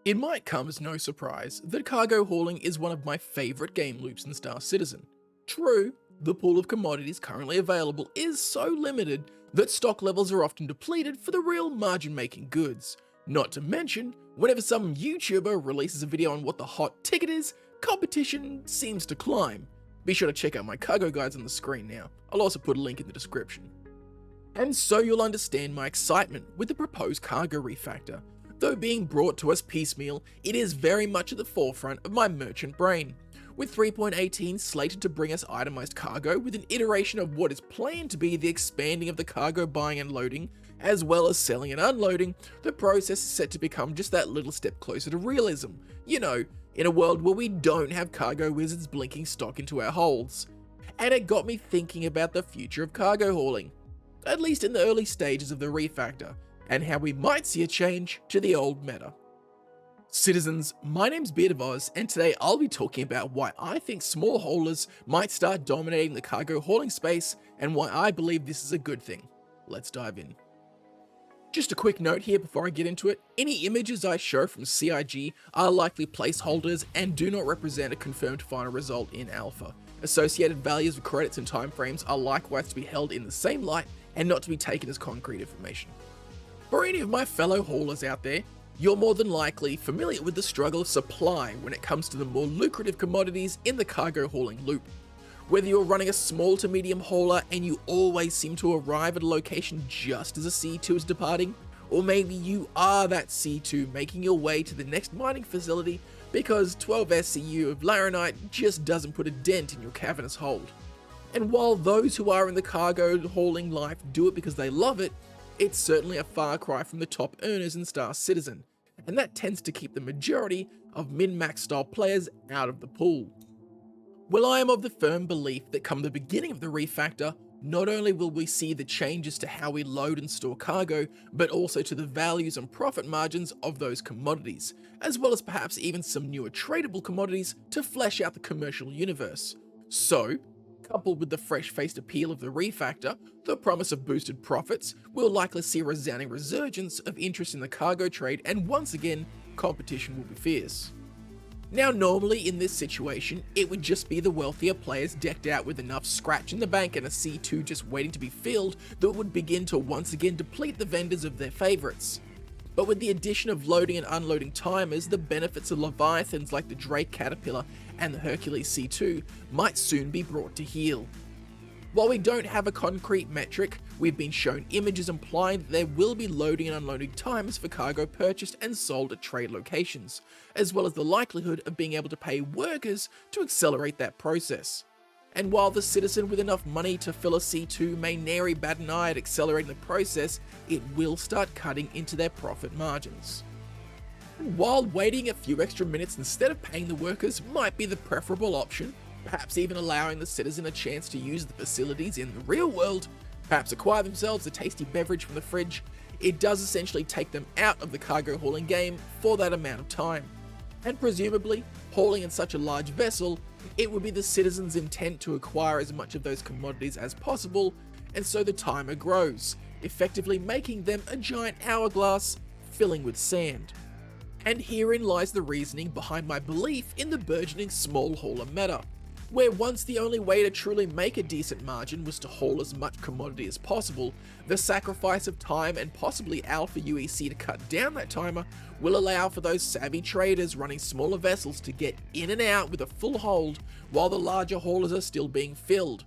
It might come as no surprise that cargo hauling is one of my favourite game loops in Star Citizen. True, the pool of commodities currently available is so limited that stock levels are often depleted for the real margin-making goods. Not to mention, whenever some YouTuber releases a video on what the hot ticket is, competition seems to climb. Be sure to check out my cargo guides on the screen now. I'll also put a link in the description. And so you'll understand my excitement with the proposed Cargo Refactor. Though being brought to us piecemeal, it is very much at the forefront of my merchant brain. With 3.18 slated to bring us itemized cargo with an iteration of what is planned to be the expanding of the cargo buying and loading, as well as selling and unloading, the process is set to become just that little step closer to realism. You know, in a world where we don't have cargo wizards blinking stock into our holds. And it got me thinking about the future of cargo hauling, at least in the early stages of the refactor, and how we might see a change to the old meta. Citizens, my name's Beard of Oz, and today I'll be talking about why I think small haulers might start dominating the cargo hauling space, and why I believe this is a good thing. Let's dive in. Just a quick note here before I get into it, any images I show from CIG are likely placeholders and do not represent a confirmed final result in alpha. Associated values of credits and timeframes are likewise to be held in the same light and not to be taken as concrete information. For any of my fellow haulers out there, you're more than likely familiar with the struggle of supply when it comes to the more lucrative commodities in the cargo hauling loop. Whether you're running a small to medium hauler and you always seem to arrive at a location just as a C2 is departing, or maybe you are that C2 making your way to the next mining facility because 12 SCU of Laranite just doesn't put a dent in your cavernous hold. And while those who are in the cargo hauling life do it because they love it, it's certainly a far cry from the top earners in Star Citizen, and that tends to keep the majority of min-max style players out of the pool. Well, I am of the firm belief that come the beginning of the refactor, not only will we see the changes to how we load and store cargo, but also to the values and profit margins of those commodities, as well as perhaps even some newer tradable commodities to flesh out the commercial universe. So, coupled with the fresh-faced appeal of the refactor, the promise of boosted profits, we'll likely see a resounding resurgence of interest in the cargo trade, and once again, competition will be fierce. Now normally in this situation, it would just be the wealthier players decked out with enough scratch in the bank and a C2 just waiting to be filled that would begin to once again deplete the vendors of their favourites. But with the addition of loading and unloading timers, the benefits of Leviathans like the Drake Caterpillar and the Hercules C2 might soon be brought to heel. While we don't have a concrete metric, we've been shown images implying that there will be loading and unloading timers for cargo purchased and sold at trade locations, as well as the likelihood of being able to pay workers to accelerate that process. And while the citizen with enough money to fill a C2 may nary bat an eye at accelerating the process, it will start cutting into their profit margins. And while waiting a few extra minutes instead of paying the workers might be the preferable option, perhaps even allowing the citizen a chance to use the facilities in the real world, perhaps acquire themselves a tasty beverage from the fridge, it does essentially take them out of the cargo hauling game for that amount of time. And presumably, hauling in such a large vessel, it would be the citizen's intent to acquire as much of those commodities as possible, and so the timer grows, effectively making them a giant hourglass filling with sand. And herein lies the reasoning behind my belief in the burgeoning small hauler meta, where once the only way to truly make a decent margin was to haul as much commodity as possible, the sacrifice of time and possibly alpha UEC to cut down that timer will allow for those savvy traders running smaller vessels to get in and out with a full hold while the larger haulers are still being filled.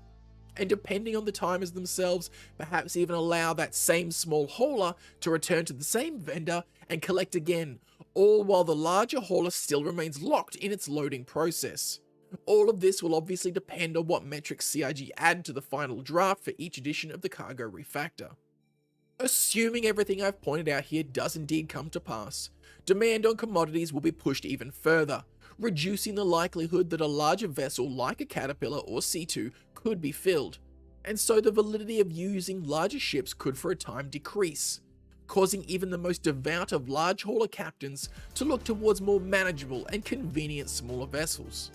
And depending on the timers themselves, perhaps even allow that same small hauler to return to the same vendor and collect again, all while the larger hauler still remains locked in its loading process. All of this will obviously depend on what metrics CIG add to the final draft for each edition of the Cargo Refactor. Assuming everything I've pointed out here does indeed come to pass, demand on commodities will be pushed even further, reducing the likelihood that a larger vessel like a Caterpillar or C2 could be filled, and so the validity of using larger ships could for a time decrease, causing even the most devout of large hauler captains to look towards more manageable and convenient smaller vessels.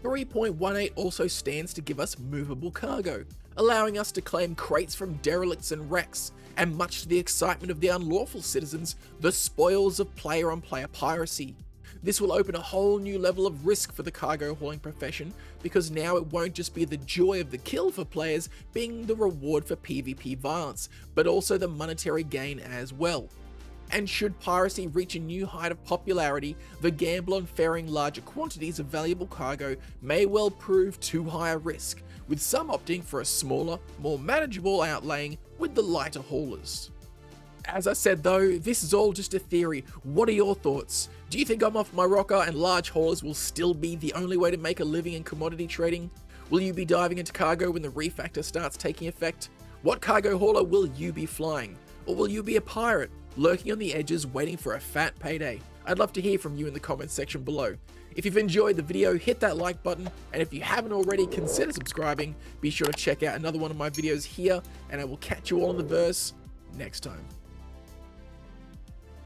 3.18 also stands to give us movable cargo, allowing us to claim crates from derelicts and wrecks, and much to the excitement of the unlawful citizens, the spoils of player-on-player piracy. This will open a whole new level of risk for the cargo hauling profession, because now it won't just be the joy of the kill for players being the reward for PvP violence, but also the monetary gain as well. And should piracy reach a new height of popularity, the gamble on ferrying larger quantities of valuable cargo may well prove too high a risk, with some opting for a smaller, more manageable outlaying with the lighter haulers. As I said though, this is all just a theory. What are your thoughts? Do you think I'm off my rocker and large haulers will still be the only way to make a living in commodity trading? Will you be diving into cargo when the refactor starts taking effect? What cargo hauler will you be flying? Or will you be a pirate, lurking on the edges waiting for a fat payday? I'd love to hear from you in the comments section below. If you've enjoyed the video, hit that like button, and if you haven't already, consider subscribing. Be sure to check out another one of my videos here, and I will catch you all in the verse next time.